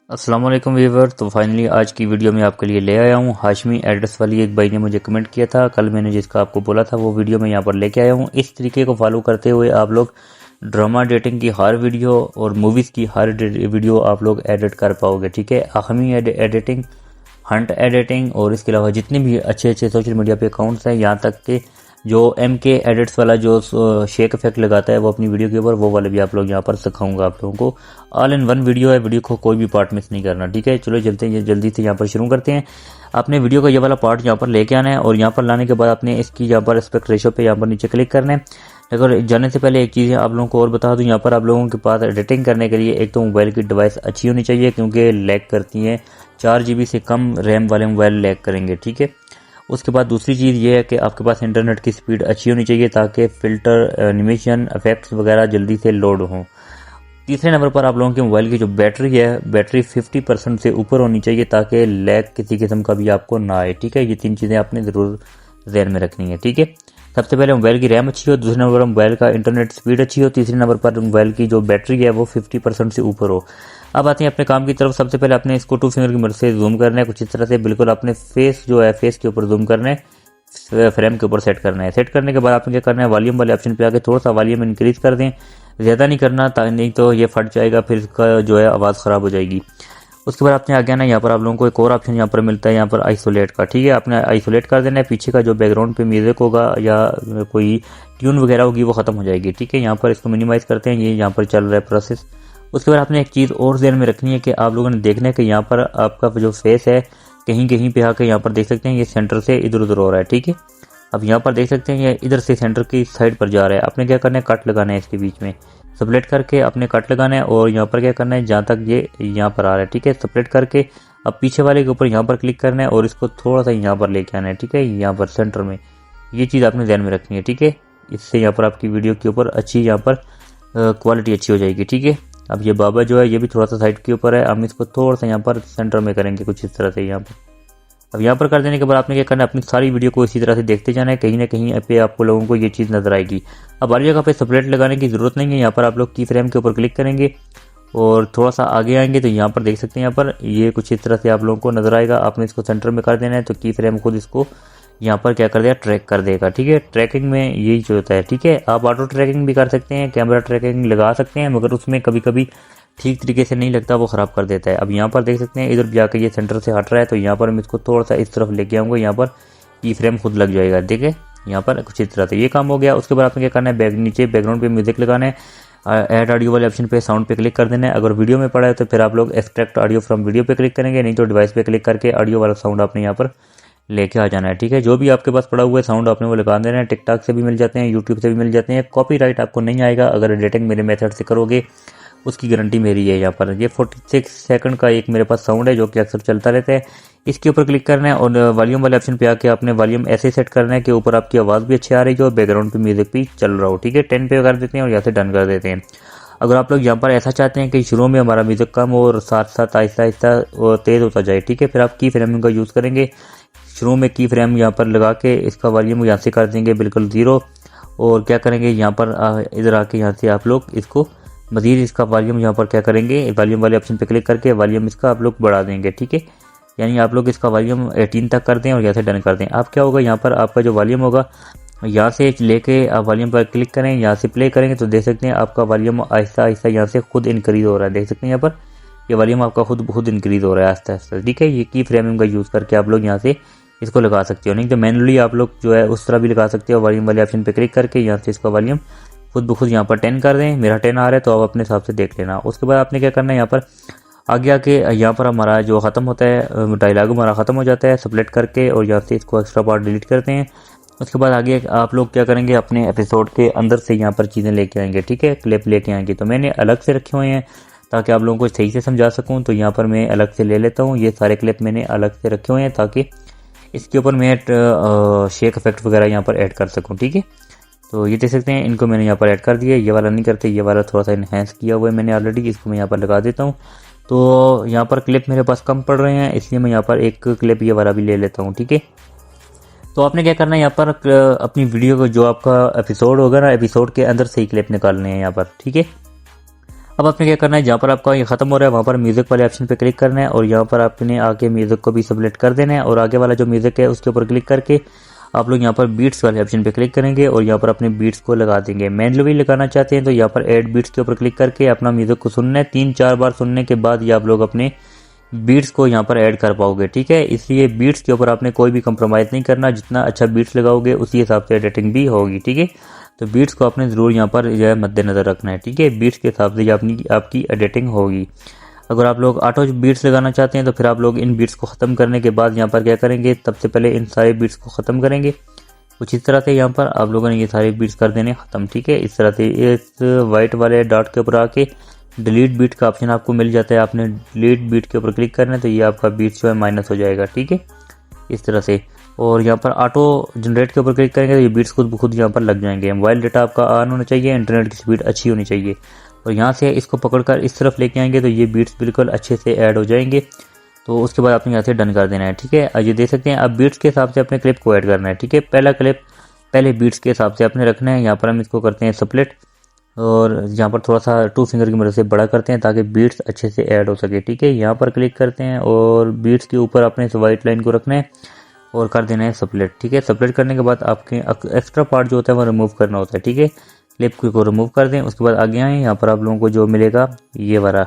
अस्सलाम वालेकुम व्यूवर। तो फाइनली आज की वीडियो में आपके लिए ले आया हूँ हाशमी एड्रेस वाली। एक भाई ने मुझे कमेंट किया था, कल मैंने जिसका आपको बोला था वो वीडियो मैं यहाँ पर लेके आया हूँ। इस तरीके को फॉलो करते हुए आप लोग ड्रामा एडिटिंग की हर वीडियो और मूवीज़ की हर वीडियो आप लोग एडिट कर पाओगे। ठीक है, हाशमी एडिटिंग, हंट एडिटिंग और इसके अलावा जितने भी अच्छे अच्छे सोशल मीडिया पे अकाउंट्स हैं, यहाँ तक कि जो MK एडिट्स वाला जो शेक इफेक्ट लगाता है वो अपनी वीडियो के ऊपर, वो वाले भी आप लोग यहाँ पर सिखाऊंगा आप लोगों को। ऑल इन वन वीडियो है, वीडियो को कोई भी पार्ट मिस नहीं करना। ठीक है, चलो जल्दी से यहाँ पर शुरू करते हैं। आपने वीडियो का ये वाला पार्ट यहाँ पर लेके आना है और यहाँ पर लाने के बाद आपने इसकी यहाँ पर एस्पेक्ट रेशो पे यहाँ पर नीचे क्लिक करना है। अगर जाने से पहले एक चीज़ आप लोगों को और बता दूं, यहाँ पर आप लोगों के पास एडिटिंग करने के लिए एक तो मोबाइल की डिवाइस अच्छी होनी चाहिए, क्योंकि लैग करती हैं। 4 GB से कम रैम वाले मोबाइल लैग करेंगे। ठीक है, उसके बाद दूसरी चीज़ ये है कि आपके पास इंटरनेट की स्पीड अच्छी होनी चाहिए, ताकि फ़िल्टर, एनिमेशन, इफेक्ट्स वगैरह जल्दी से लोड हों। तीसरे नंबर पर आप लोगों के मोबाइल की जो बैटरी है, बैटरी 50% से ऊपर होनी चाहिए, ताकि लैग किसी किस्म का भी आपको ना आए। ठीक है, ये 3 चीज़ें आपने ज़रूर ध्यान में रखनी है। ठीक है, सबसे पहले मोबाइल की रैम अच्छी हो, दूसरे नंबर पर मोबाइल का इंटरनेट स्पीड अच्छी हो, तीसरे नंबर पर मोबाइल की जो बैटरी है वो 50% से ऊपर हो। अब आते हैं अपने काम की तरफ। सबसे पहले आपने इसको 2 फिंगर की मदद से जूम करना है, कुछ इस तरह से बिल्कुल अपने फेस जो है फेस के ऊपर जूम करना है, फ्रेम के ऊपर सेट करना है। सेट करने के बाद आपने क्या करना है, वॉल्यूम वाले ऑप्शन पे आके थोड़ा सा वॉल्यूम इंक्रीज कर दें, ज़्यादा नहीं करना, नहीं तो ये फट जाएगा, फिर इसका जो है आवाज़ ख़राब हो जाएगी। उसके बाद आपने आगे आना, यहाँ पर आप लोगों को एक और ऑप्शन यहाँ पर मिलता है, यहाँ पर आइसोलेट का। ठीक है, आपने आइसोलेट कर देना है, पीछे का जो बैकग्राउंड पे म्यूजिक होगा या कोई ट्यून वगैरह होगी वो खत्म हो जाएगी। ठीक है, यहाँ पर इसको मिनिमाइज करते हैं, ये यहाँ पर चल रहा है प्रोसेस। उसके बाद आपने एक चीज़ और ध्यान में रखनी है कि आप लोगों ने देखना है कि यहाँ पर आपका जो फेस है कहीं कहीं पे आकर यहाँ पर देख सकते हैं ये सेंटर से इधर उधर हो रहा है। ठीक है, अब यहाँ पर देख सकते हैं ये इधर से सेंटर की साइड पर जा रहा है। आपने क्या करना है, कट लगाना है इसके बीच में, स्प्लिट करके आपने कट लगाना है और यहाँ पर क्या करना है, जहाँ तक ये यहाँ पर आ रहा है। ठीक है, स्प्लिट करके अब पीछे वाले के ऊपर यहाँ पर क्लिक करना है और इसको थोड़ा सा यहाँ पर लेके आना है। ठीक है, यहाँ पर सेंटर में, ये चीज़ आपने ध्यान में रखनी है। ठीक है, इससे यहाँ पर आपकी वीडियो के ऊपर अच्छी यहाँ पर क्वालिटी अच्छी हो जाएगी। ठीक है, अब ये बाबा जो है ये भी थोड़ा सा साइड के ऊपर है, हम इसको थोड़ा सा यहाँ पर सेंटर में करेंगे कुछ इस तरह से यहाँ पर। अब यहाँ पर कर देने के बाद आपने क्या करना है, अपनी सारी वीडियो को इसी तरह से देखते जाना है, कहीं ना कहीं पे आपको लोगों को ये चीज़ नजर आएगी। अब हर जगह पे स्प्लिट लगाने की ज़रूरत नहीं है, यहाँ पर आप लोग की फ्रेम के ऊपर क्लिक करेंगे और थोड़ा सा आगे आएंगे तो यहाँ पर देख सकते हैं, यहाँ पर ये कुछ इस तरह से आप लोगों को नजर आएगा। आपने इसको सेंटर में कर देना है, तो की फ्रेम खुद इसको यहाँ पर क्या कर देगा, ट्रैक कर देगा। ठीक है, ट्रैकिंग में यही जो होता है। ठीक है, आप ऑटो ट्रैकिंग भी कर सकते हैं, कैमरा ट्रैकिंग लगा सकते हैं, मगर उसमें कभी कभी ठीक तरीके से नहीं लगता, वो ख़राब कर देता है। अब यहाँ पर देख सकते हैं इधर जाकर ये सेंटर से हट रहा है, तो यहाँ पर मैं इसको थोड़ा सा इस तरफ लेके आऊँगा, यहाँ पर की फ्रेम खुद लग जाएगा। देखे, यहाँ पर कुछ इस तरह से ये काम हो गया। उसके बाद आपने क्या करना है, नीचे बैकग्राउंड पे म्यूजिक लगाना है, ऐड ऑडियो वाले ऑप्शन पे साउंड पे क्लिक कर देना है। अगर वीडियो में पड़ा है तो फिर आप लोग एक्सट्रैक्ट ऑडियो फ्रॉम वीडियो पे क्लिक करेंगे, नहीं तो डिवाइस पे क्लिक करके ऑडियो वाला साउंड आपने यहाँ पर लेके आ जाना है। ठीक है, जो भी आपके पास पड़ा हुआ है साउंड आपने वो लगा देना है। टिकटॉक से भी मिल जाते हैं, यूट्यूब से भी मिल जाते हैं। कॉपीराइट आपको नहीं आएगा अगर एडिटिंग मेरे मेथड से करोगे, उसकी गारंटी मेरी है। यहाँ पर ये 46 सेकंड का एक मेरे पास साउंड है जो कि अक्सर चलता रहता है। इसके ऊपर क्लिक करना है और वॉल्यूम वाले ऑप्शन पे आके आपने वॉल्यूम ऐसे सेट करना है कि ऊपर आपकी आवाज़ भी अच्छी आ रही हो, बैकग्राउंड पे म्यूजिक भी चल रहा हो। ठीक है, 10 पे कर देते हैं और यहाँ से डन कर देते हैं। अगर आप लोग यहाँ पर ऐसा चाहते हैं कि शुरू में हमारा म्यूजिक कम हो और साथ साथ आहिस्ता आहिस्ता तेज़ होता जाए, ठीक है, फिर आप की फ्रेमिंग का यूज़ करेंगे। शुरू में की फ्रेम यहाँ पर लगा के इसका वॉल्यूम यहाँ से कर देंगे बिल्कुल 0, और क्या करेंगे, यहाँ पर इधर आके यहाँ से आप लोग इसको मज़ीद इसका वॉल्यूम यहाँ पर क्या करेंगे, वॉल्यूम वाले ऑप्शन पे क्लिक करके वॉल्यूम इसका आप लोग बढ़ा देंगे। ठीक है, यानी आप लोग इसका वॉल्यूम 18 तक कर दें और यहाँ से डन कर दें। अब क्या होगा, यहाँ पर आपका जो वॉल्यूम होगा यहाँ से लेके आप वॉल्यूम पर क्लिक करें, यहाँ से प्ले करेंगे तो देख सकते हैं आपका वॉल्यूम आहिस्ता आहिस्ता यहाँ से खुद इंक्रीज हो रहा है। देख सकते हैं यहाँ पर ये वॉल्यूम आपका खुद इंक्रीज हो रहा है आहिस्ता आहिस्ता। ठीक है, ये की फ्रेमिंग का यूज़ करके आप लोग यहाँ से इसको लगा सकते हो, नहीं तो मैनुअली आप लोग जो है उस तरह भी लगा सकते हो। वॉल्यूम वाले ऑप्शन पे क्लिक करके यहाँ से इसका वॉल्यूम खुद ब खुद यहाँ पर 10 कर दें। मेरा 10 आ रहा है तो आप अपने हिसाब से देख लेना। उसके बाद आपने क्या करना है, यहाँ पर आगे आके यहाँ पर हमारा जो ख़त्म होता है, डायलॉग हमारा ख़त्म हो जाता है, स्प्लिट करके और यहाँ से इसको एक्स्ट्रा पार्ट डिलीट करते हैं। उसके बाद आगे आप लोग क्या करेंगे, अपने एपिसोड के अंदर से यहाँ पर चीज़ें लेके आएंगे। ठीक है, क्लिप लेके आएंगे, तो मैंने अलग से रखे हुए हैं ताकि आप लोगों को सही से समझा सकूँ। तो यहाँ पर मैं अलग से ले लेता हूँ, ये सारे क्लिप मैंने अलग से रखे हुए हैं ताकि इसके ऊपर मैं शेक इफेक्ट वगैरह यहाँ पर ऐड कर सकूँ। ठीक है, तो ये देख सकते हैं, इनको मैंने यहाँ पर ऐड कर दिया। ये वाला नहीं करते, ये वाला थोड़ा सा इन्हेंस किया हुआ है मैंने ऑलरेडी, इसको मैं यहाँ पर लगा देता हूँ। तो यहाँ पर क्लिप मेरे पास कम पड़ रहे हैं, इसलिए मैं यहाँ पर एक क्लिप ये वाला भी ले लेता हूँ। ठीक है, तो आपने क्या करना है, यहाँ पर अपनी वीडियो को जो आपका एपिसोड होगा ना, एपिसोड के अंदर से ही क्लिप निकालने हैं यहाँ पर। ठीक है, अब आपने क्या करना है, जहाँ पर आपका ये खत्म हो रहा है वहाँ पर म्यूजिक वाले ऑप्शन पे क्लिक करना है और यहाँ पर आपने आके म्यूजिक को भी सेलेक्ट कर देना है और आगे वाला जो म्यूजिक है उसके ऊपर क्लिक करके आप लोग यहाँ पर बीट्स वाले ऑप्शन पे क्लिक करेंगे और यहाँ पर अपने बीट्स को लगा देंगे। मैनुअली लगाना चाहते हैं तो यहाँ पर ऐड बीट्स के ऊपर क्लिक करके अपना म्यूजिक को सुनना है। 3-4 बार सुनने के बाद ये आप लोग अपने बीट्स को यहाँ पर ऐड कर पाओगे, ठीक है। इसलिए बीट्स के ऊपर आपने कोई भी कंप्रोमाइज़ नहीं करना, जितना अच्छा बीट्स लगाओगे उसी हिसाब से एडिटिंग भी होगी, ठीक है। तो बीट्स को आपने ज़रूर यहाँ पर जो है मद्देनज़र रखना है, ठीक है। बीट्स के हिसाब से आपकी एडिटिंग होगी। अगर आप लोग ऑटो बीट्स लगाना चाहते हैं तो फिर आप लोग इन बीट्स को ख़त्म करने के बाद यहाँ पर क्या करेंगे, सबसे पहले इन सारे बीट्स को ख़त्म करेंगे। कुछ इस तरह से यहाँ पर आप लोगों ने ये सारे बीट्स कर देने ख़त्म, ठीक है। इस तरह से इस वाइट वाले डॉट के ऊपर आके डिलीट बीट का ऑप्शन आपको मिल जाता है। आपने डिलीट बीट के ऊपर क्लिक करना है तो ये आपका बीट्स जो है माइनस हो जाएगा, ठीक है, इस तरह से। और यहाँ पर ऑटो जनरेट के ऊपर क्लिक करेंगे तो ये बीट्स खुद यहाँ पर लग जाएंगे। मोबाइल डेटा आपका ऑन होना चाहिए, इंटरनेट की स्पीड अच्छी होनी चाहिए और यहाँ से इसको पकड़कर इस तरफ लेके आएंगे तो ये बीट्स बिल्कुल अच्छे से ऐड हो जाएंगे। तो उसके बाद आपने यहाँ से डन कर देना है, ठीक है। ये देख सकते हैं अब बीट्स के हिसाब से अपने क्लिप को ऐड करना है, ठीक है। पहला क्लिप पहले बीट्स के हिसाब से आपने रखना है। यहाँ पर हम इसको करते हैं स्प्लिट और यहाँ पर थोड़ा सा 2 फिंगर की मदद से बड़ा करते हैं ताकि बीट्स अच्छे से ऐड हो सके, ठीक है। यहाँ पर क्लिक करते हैं और बीट्स के ऊपर अपने इस वाइट लाइन को रखना है और कर देना है स्प्लिट, ठीक है। स्प्लिट करने के बाद आपके एक्स्ट्रा पार्ट जो होता है वो रिमूव करना होता है, ठीक है। क्लिप को रिमूव कर दें। उसके बाद आगे आए, यहाँ पर आप लोगों को जो मिलेगा ये वाला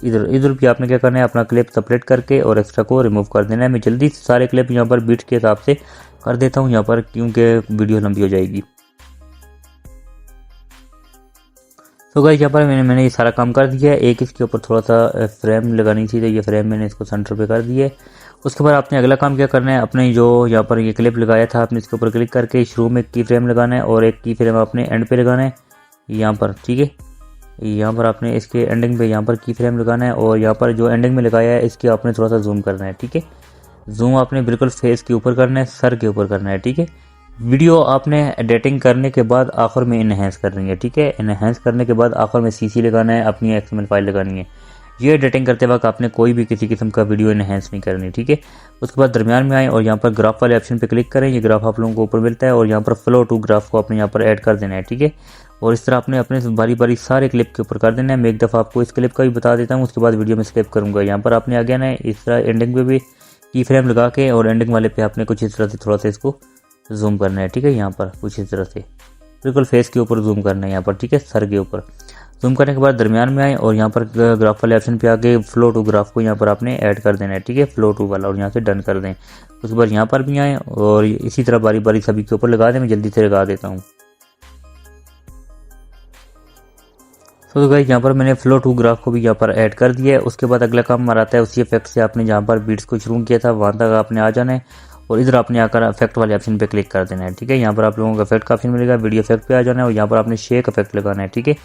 इधर भी आपने क्या करना है, अपना क्लिप सेपरेट करके और एक्स्ट्रा को रिमूव कर देना है। मैं जल्दी से सारे क्लिप यहाँ पर बीट्स के हिसाब से कर देता हूँ यहाँ पर, क्योंकि वीडियो लंबी हो जाएगी। तो गाइस यहाँ पर मैंने ये सारा काम कर दिया है। एक इसके ऊपर थोड़ा सा फ्रेम लगानी थी तो ये फ्रेम मैंने इसको सेंटर पे कर दिया है। उसके बाद आपने अगला काम क्या करना है, अपने जो यहाँ पर ये क्लिप लगाया था आपने इसके ऊपर क्लिक करके शुरू में की फ्रेम लगाना है और एक की फ्रेम आपने एंड पे लगाना है यहाँ पर, ठीक है। यहाँ पर आपने इसके एंडिंग पे यहाँ पर की फ्रेम लगाना है और यहाँ पर जो एंडिंग में लगाया है इसके आपने थोड़ा सा जूम करना है, ठीक है। जूम आपने बिल्कुल फेस के ऊपर करना है, सर के ऊपर करना है, ठीक है। वीडियो आपने एडिटिंग करने के बाद आखिर में इनहेंस करनी है, ठीक है। इनहेंस करने के बाद आखिर में सीसी लगाना है, अपनी XML फाइल लगानी है। ये एडिटिंग करते वक्त आपने कोई भी किसी किस्म का वीडियो इनहेंस नहीं करनी, ठीक है। उसके बाद दरमियान में आए और यहाँ पर ग्राफ वाले ऑप्शन पे क्लिक करें। ये ग्राफ आप लोगों को ऊपर मिलता है और यहाँ पर फ्लो टू ग्राफ को आपने यहाँ पर ऐड कर देना है, ठीक है। और इस तरह आपने अपने बारी बारी सारे क्लिप के ऊपर कर देना है। मैं एक दफ़ा आपको इस क्लिप का भी बता देता हूँ, उसके बाद वीडियो में स्किप करूँगा। यहाँ पर आपने आगे आना है, इस तरह एंडिंग पे भी की फ्रेम लगा के और एंडिंग वाले पे आपने कुछ इस तरह से थोड़ा सा इसको जूम करना है, ठीक है। यहाँ पर कुछ इस तरह से बिल्कुल फेस के ऊपर जूम करना है यहाँ पर, ठीक है, सर के ऊपर। जूम करने के बाद दरमियान में आए और यहाँ पर ग्राफ वाले ऑप्शन पे आके फ्लो टू ग्राफ को यहाँ पर आपने ऐड कर देना है, ठीक है, फ्लो टू वाला, और यहाँ से डन कर दें। उसके बाद यहाँ पर भी आए और इसी तरह बारी बारी सभी के ऊपर लगा दें। मैं जल्दी से लगा देता हूँ। तो गाइस यहाँ पर मैंने फ्लो टू ग्राफ को भी यहाँ पर ऐड कर दिया है। उसके बाद अगला काम हमारा आता है उसी इफेक्ट से आपने जहाँ पर बीट्स को शुरू किया था वहाँ तक आपने आ जाना है और इधर आपने आकर इफेक्ट वाले ऑप्शन पे क्लिक कर देना है, ठीक है। यहाँ पर आप लोगों को इफेक्ट का ऑप्शन मिलेगा, वीडियो इफेक्ट पे आ जाना है और यहाँ पर आपने शेक इफेक्ट लगाना है, ठीक है।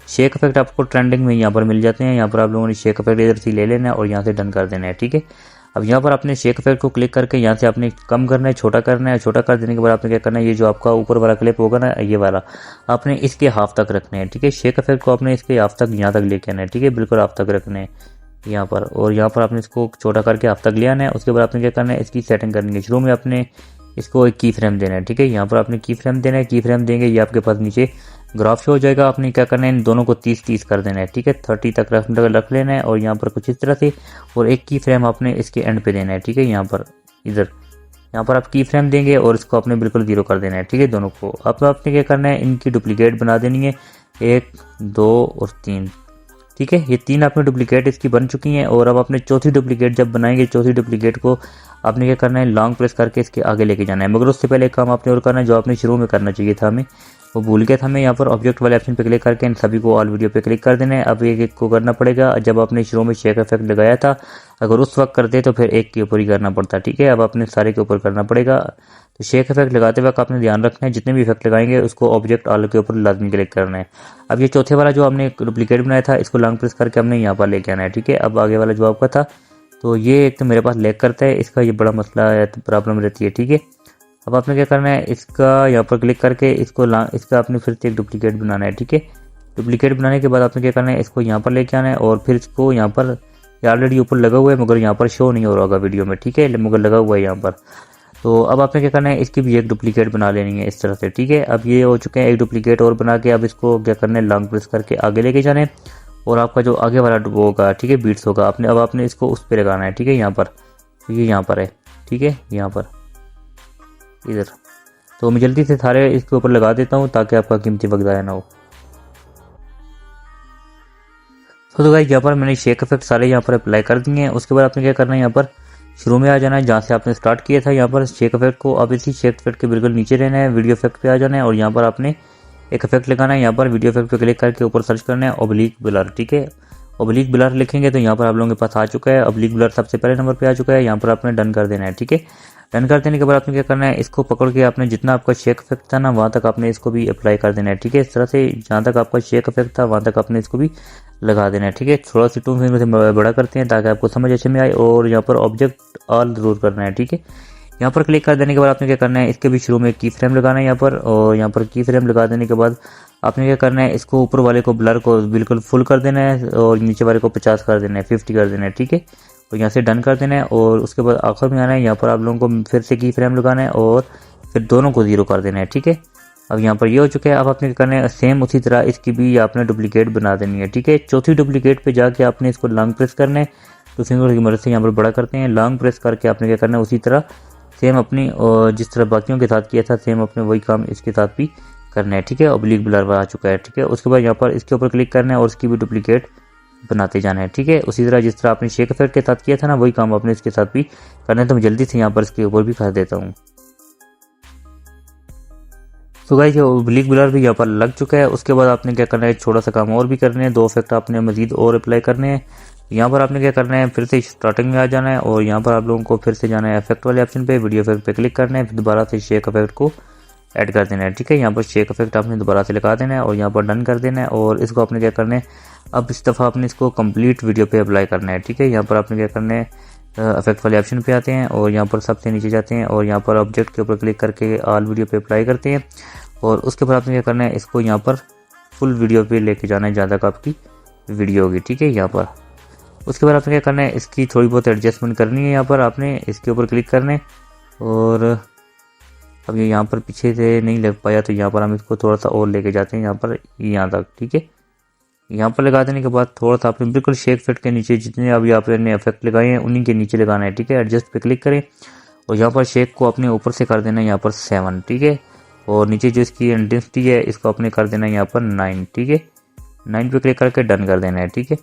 शेक इफेक्ट आपको ट्रेंडिंग में यहाँ पर मिल जाते हैं। यहाँ पर आप लोगों ने शेक इफेक्ट इधर से ले लेना है और यहाँ से डन कर देना है, ठीक है। अब यहाँ पर आपने शेक इफेक्ट को क्लिक करके यहाँ से आपने कम करना है, छोटा करना है। छोटा कर देने के बाद आपने क्या करना है, ये जो आपका ऊपर वाला क्लिप होगा ना, ये वाला आपने इसके हाफ तक रखना है, ठीक है। शेक इफेक्ट को आपने इसके हाफ तक यहाँ तक लेके आना है, ठीक है, बिल्कुल हाफ तक रखना है यहाँ पर। और यहाँ पर आपने इसको छोटा करके हाफ तक ले आना है। उसके बाद आपने क्या करना है, इसकी सेटिंग करनी है। शुरू में आपने इसको एक की फ्रेम देना है, ठीक है। यहाँ पर आपने की फ्रेम देना है। की फ्रेम देंगे ये आपके पास नीचे ग्राफ शो हो जाएगा। आपने क्या करना है, इन दोनों को 30-30 कर देना है, ठीक है। 30 तक रख लेना है और यहाँ पर कुछ इस तरह से, और एक की फ्रेम आपने इसके एंड पे देना है, ठीक है। यहाँ पर इधर यहाँ पर आप की फ्रेम देंगे और इसको आपने बिल्कुल 0 कर देना है, ठीक है, दोनों को। अब आपने क्या करना है, इनकी डुप्लीकेट बना देनी है, 1, 2 और 3, ठीक है। ये 3 आपने डुप्लीकेट इसकी बन चुकी हैं। और अब आपने चौथी डुप्लीकेट जब बनाएंगे, चौथी डुप्लीकेट को आपने क्या करना है, लॉन्ग प्रेस करके इसके आगे लेके जाना है। मगर उससे पहले एक काम आपने और करना है जो आपने शुरू में करना चाहिए था, हमें वो भूल गया था। हमें यहाँ पर ऑब्जेक्ट वाले ऑप्शन पे क्लिक करके इन सभी को ऑल वीडियो पे क्लिक कर देना है। अब एक को करना पड़ेगा, जब आपने शुरू में शेक इफेक्ट लगाया था अगर उस वक्त करते तो फिर एक के ऊपर ही करना पड़ता, ठीक है। अब आपने सारे के ऊपर करना पड़ेगा। तो शेक इफेक्ट लगाते वक्त आपने ध्यान रखना है, जितने भी इफेक्ट लगाएंगे उसको ऑब्जेक्ट ऑल के ऊपर लाजमी क्लिक करना है। अब ये चौथे वाला जो हमने डुप्लीकेट बनाया था इसको लॉन्ग प्रेस करके हमने यहाँ पर लेके आना है, ठीक है। अब आगे वाला जो आपका था तो ये एक तो मेरे पास लैग करता है, इसका ये बड़ा मसला है, प्रॉब्लम रहती है, ठीक है। अब आपने क्या करना है, इसका यहाँ पर क्लिक करके इसका आपने फिर से एक डुप्लीकेट बनाना है, ठीक है। डुप्लीकेट बनाने के बाद आपने क्या करना है, इसको यहाँ पर लेके आना है और फिर इसको यहाँ पर ऑलरेडी ऊपर लगा हुआ है मगर यहाँ पर शो नहीं हो रहा होगा वीडियो में, ठीक है, मगर लगा हुआ है यहाँ पर। तो अब आपने क्या करना है, इसकी भी एक डुप्लीकेट बना लेनी है इस तरह से, ठीक है। अब ये हो चुके हैं, एक डुप्लीकेट और बना के अब इसको क्या करना है, लॉन्ग प्रेस करके आगे लेके जाना है और आपका जो आगे वाला वो होगा, ठीक है, बीट्स होगा, अब आपने इसको उस पर लगाना है, ठीक है, यहाँ पर, तो ये यहाँ पर है, ठीक है, यहाँ पर इधर। तो मैं जल्दी से सारे इसके ऊपर लगा देता हूँ ताकि आपका कीमती वक्त ज़ाया ना हो। तो गाइस यहाँ पर मैंने शेक इफेक्ट सारे यहाँ पर अप्लाई कर दिए हैं। उसके बाद आपने क्या करना है, यहाँ पर शुरू में आ जाना है जहाँ से आपने स्टार्ट किया था, यहाँ पर शेक इफेक्ट को। अब इसी शेक इफेक्ट के बिल्कुल नीचे रहना है, वीडियो इफेक्ट पे आ जाना है और यहाँ पर आपने एक इफेक्ट लगाना है। यहाँ पर वीडियो इफेक्ट पे क्लिक करके ऊपर सर्च करना है ऑब्लिक ब्लर, ठीक है। ऑब्लिक ब्लर लिखेंगे तो यहाँ पर आप लोगों के पास आ चुका है, ऑब्लिक ब्लर सबसे पहले नंबर पे आ चुका है। यहाँ पर आपने डन कर देना है, ठीक है। डन कर देने के बाद आपने क्या करना है, इसको पकड़ के आपने जितना आपका शेक इफेक्ट था ना वहाँ तक आपने इसको भी अप्लाई कर देना है, ठीक है। इस तरह से जहाँ तक आपका शेक इफेक्ट था वहाँ तक आपने इसको भी लगा देना है, ठीक है। थोड़ा सी 2 फिंगर से बड़ा करते हैं ताकि आपको समझ अच्छे में आए। और यहाँ पर ऑब्जेक्ट ऑल जरूर करना है, ठीक है। यहाँ पर क्लिक कर देने के बाद आपने क्या करना है, इसके भी शुरू में की फ्रेम लगाना है यहाँ पर। और यहाँ पर की फ्रेम लगा देने के बाद आपने क्या करना है, इसको ऊपर वाले को ब्लर को बिल्कुल फुल कर देना है और नीचे वाले को 50 कर देना है, 50 कर देना है, ठीक है। और यहाँ से डन कर देना है। और उसके बाद आखिर में आना है, यहाँ पर आप लोगों को फिर से की फ्रेम लगाना है और फिर दोनों को 0 कर देना है, ठीक है। अब यहाँ पर ये हो चुका है। अब आपने क्या करना है, सेम उसी तरह इसकी भी आपने डुप्लीकेट बना देनी है, ठीक है। चौथी डुप्लीकेट पे जाके आपने इसको लॉन्ग प्रेस करना है, तो फिंगर की मदद से यहाँ पर बड़ा करते हैं। लॉन्ग प्रेस करके आपने क्या करना है, उसी तरह सेम अपनी जिस तरह बाकियों के साथ किया था सेम अपने वही काम इसके साथ भी करना है, ठीक है। ऑब्लिक ब्लर आ चुका है, ठीक है। उसके बाद यहाँ पर इसके ऊपर क्लिक करना है और इसकी भी डुप्लीकेट बनाते जाना है, ठीक है। उसी तरह जिस तरह आपने शेक इफेक्ट के साथ किया था ना वही काम आपने इसके साथ भी करना है। तो मैं जल्दी से यहाँ पर इसके ऊपर भी कर देता हूँ। तो गाइस ये ऑब्लिक ब्लर भी यहाँ पर लग चुका है। उसके बाद आपने क्या करना है, छोटा सा काम और भी करने हैं, 2 इफेक्ट आपने मजीद और अप्लाई करने हैं। यहाँ पर आपने क्या करना है, फिर से स्टार्टिंग में आ जाना है और यहाँ पर आप लोगों को फिर से जाना है इफेक्ट वाले ऑप्शन पे, वीडियो इफेक्ट पे क्लिक करना है, फिर दोबारा से शेक इफेक्ट को ऐड कर देना है, ठीक है। यहाँ पर शेक इफेक्ट आपने दोबारा से लगा देना है और यहाँ पर डन कर देना है। और इसको आपने क्या करना है, अब इस दफ़ा आपने इसको कंप्लीट वीडियो पे अप्लाई करना है, ठीक है। यहाँ पर आपने क्या करना है, इफेक्ट वाले ऑप्शन पे आते हैं और यहाँ पर सबसे नीचे जाते हैं और यहाँ पर ऑब्जेक्ट के ऊपर क्लिक करके ऑल वीडियो पे अप्लाई करते हैं। और उसके बाद आपने क्या करना है, इसको यहाँ पर फुल वीडियो पे लेके जाना है जहाँ तक आपकी वीडियो होगी, ठीक है। यहाँ पर उसके बाद आपने क्या करना है, इसकी थोड़ी बहुत एडजस्टमेंट करनी है। यहाँ पर आपने इसके ऊपर क्लिक करना है और अब ये यहाँ पर पीछे से नहीं लग पाया तो यहाँ पर हम इसको थोड़ा सा और लेके जाते हैं यहाँ पर, यहाँ तक, ठीक है। यहाँ पर लगा देने के बाद थोड़ा सा आपने बिल्कुल शेक इफेक्ट के नीचे जितने अभी आपने इफेक्ट लगाए हैं उन्हीं के नीचे लगाना है, ठीक है। एडजस्ट पे क्लिक करें और यहाँ पर शेक को अपने ऊपर से कर देना है यहाँ पर 7, ठीक है। और नीचे जो इसकी इंटेंसिटी है इसको आपने कर देना है यहाँ पर 9, ठीक है। 9 पे क्लिक करके डन कर देना है, ठीक है।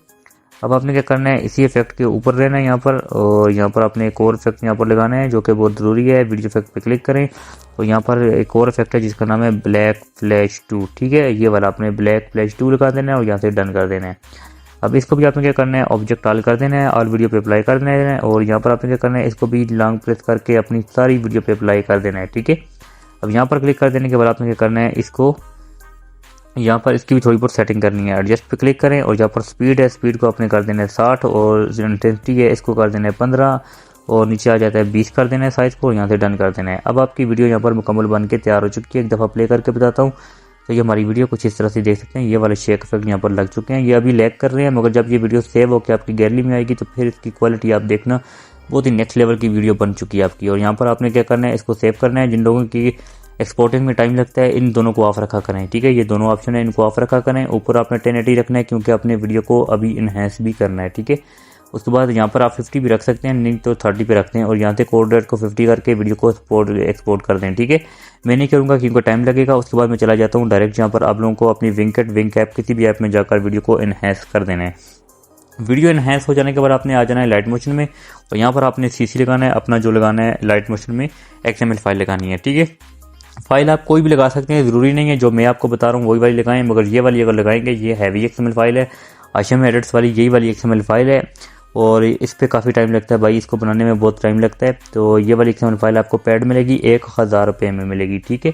अब आपने क्या करना है, इसी इफेक्ट के ऊपर रहना है यहाँ पर और यहाँ पर आपने एक और इफेक्ट यहाँ पर लगाना है जो कि बहुत ज़रूरी है। वीडियो इफेक्ट पे क्लिक करें और यहाँ पर एक और इफेक्ट है जिसका नाम है ब्लैक फ्लैश 2, ठीक है। ये वाला आपने ब्लैक फ्लैश 2 लगा देना है और यहाँ से डन कर देना है। अब इसको भी आपने क्या करना है, ऑब्जेक्ट ऑल कर देना है, ऑल वीडियो पे अप्लाई कर देना है। और यहाँ पर आपने क्या करना है, इसको भी लॉन्ग प्रेस करके अपनी सारी वीडियो पे अप्लाई कर देना है, ठीक है। अब यहाँ पर क्लिक कर देने के बाद आपने क्या करना है, इसको यहाँ पर इसकी भी थोड़ी बहुत सेटिंग करनी है। एडजस्ट पे क्लिक करें और यहाँ पर स्पीड है, स्पीड को आपने कर देना है 60 और जो इंटेंसिटी है इसको कर देना है 15 और नीचे आ जाता है 20 कर देना है साइज़ को, यहाँ से डन कर देना है। अब आपकी वीडियो यहाँ पर मुकम्मल बन के तैयार हो चुकी है। एक दफ़ा प्ले करके बताता हूँ। तो ये हमारी वीडियो कुछ इस तरह से देख सकते हैं, ये वाले शेक इफेक्ट यहाँ पर लग चुके हैं। ये अभी लैग कर रहे हैं मगर जब ये वीडियो सेव होकर आपकी गैलरी में आएगी तो फिर इसकी क्वालिटी आप देखना बहुत ही नेक्स्ट लेवल की वीडियो बन चुकी है आपकी। और यहाँ पर आपने क्या करना है, इसको सेव करना है। जिन लोगों की एक्सपोर्टिंग में टाइम लगता है इन दोनों को ऑफ रखा करें, ठीक है। ये दोनों ऑप्शन है, इनको ऑफ रखा करें। ऊपर आपने 1080 रखना है क्योंकि अपने वीडियो को अभी इनहेंस भी करना है, ठीक है। उसके बाद यहाँ पर आप 50 भी रख सकते हैं, नहीं तो 30 पे रखते हैं और यहाँ से कोड रेट को 50 करके वीडियो को एक्सपोर्ट कर दें, ठीक है। मैं नहीं करूँगा क्योंकि टाइम लगेगा। उसके बाद मैं चला जाता हूँ डायरेक्ट जहाँ पर आप लोगों को अपनी विंग ऐप किसी भी ऐप में जाकर वीडियो को इनहेंस कर देना है। वीडियो इनहेंस हो जाने के बाद आपने आ जाना है लाइट मोशन में और यहाँ पर आपने CC लगाना है, अपना जो लगाना है लाइट मोशन में XML फाइल लगानी है, ठीक है। फाइल आप कोई भी लगा सकते हैं, ज़रूरी नहीं है जो मैं आपको बता रहा हूँ वही वाली लगाएं, मगर ये वाली अगर लगाएंगे ये हैवी XML फाइल है, हाशिम एडिट्स वाली यही वाली XML फाइल है और इस पर काफ़ी टाइम लगता है भाई, इसको बनाने में बहुत टाइम लगता है। तो ये वाली XML फाइल आपको पेड मिलेगी 1000 रुपये में मिलेगी, ठीक है।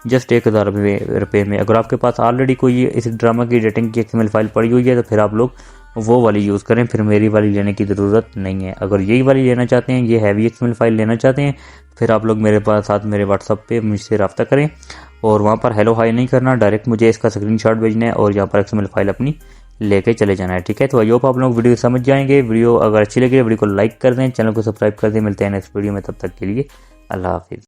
जस्ट 1000 रुपये में। अगर आपके पास ऑलरेडी कोई इस ड्रामा की एडिटिंग की XML फाइल पड़ी हुई है तो फिर आप लोग वो वाली यूज़ करें, फिर मेरी वाली लेने की ज़रूरत नहीं है। अगर यही वाली लेना चाहते हैं, ये हैवी XML फाइल लेना चाहते हैं, फिर आप लोग मेरे पास साथ मेरे व्हाट्सअप पे मुझसे रब्ता करें और वहाँ पर हेलो हाई नहीं करना, डायरेक्ट मुझे इसका स्क्रीनशॉट भेजना है और यहाँ पर XML फाइल अपनी लेके चले जाना है, ठीक है। तो आई होप आप लोग वीडियो समझ जाएंगे। वीडियो अगर अच्छी लगी वीडियो को लाइक कर दें, चैनल को सब्सक्राइब कर दें। मिलते हैं नेक्स्ट वीडियो में, तब तक के लिए अल्लाह हाफिज़।